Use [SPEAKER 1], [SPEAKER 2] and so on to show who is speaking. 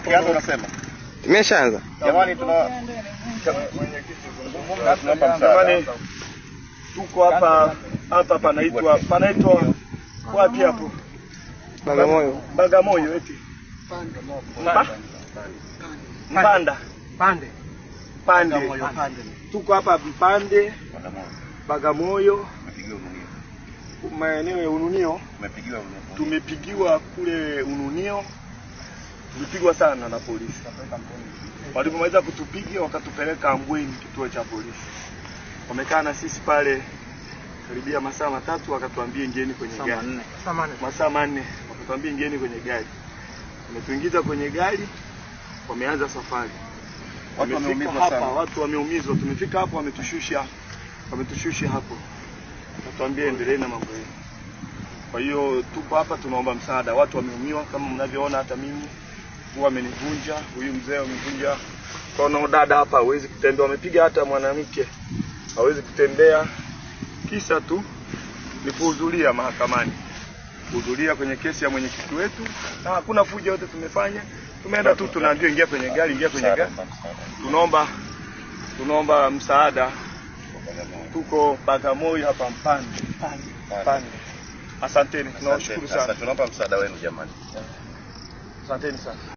[SPEAKER 1] Kianza unasema?
[SPEAKER 2] Imeshaanza.
[SPEAKER 1] Jamani tunampa msaada.
[SPEAKER 3] Tuko hapa panaitwa wapi hapo?
[SPEAKER 2] Bagamoyo.
[SPEAKER 3] Bagamoyo eti. Pande. Tuko hapa Mpande, Bagamoyo, maeneo ya Ununio. Tumepigiwa kule Ununio. Tulipigwa sana na polisi. Walipomaliza kutupiga wakatupeleka Ambweni kituo cha polisi. Wamekaa na sisi pale karibia masaa matatu, wakatuambia ingieni kwenye gari. Masaa manne wakatuambia ingieni kwenye gari. Tumetuingiza kwenye gari, wameanza safari. Watu wameumizwa. Tumefika hapo wametushusha hapo. Wakatuambia endelee na mambo yenu. Kwa hiyo tupo hapa tunaomba msaada. Watu wameumiwa kama mnavyoona, hata mimi wamenivunja, huyu mzee amevunja kono, dada hapa hawezi kutembea, wamepiga hata mwanamke hawezi kutembea. Kisa tu ni kuhudhuria mahakamani, kuhudhuria kwenye kesi ya mwenyekiti wetu, na hakuna fujo yote tumefanya. Tumeenda tu tunaambiwa ingia kwenye gari. Tunaomba msaada. Tuko Bagamoyo hapa Mpande. Asanteni, tunawashukuru sana.
[SPEAKER 1] Tunaomba msaada wenu jamani.
[SPEAKER 3] Asanteni sana.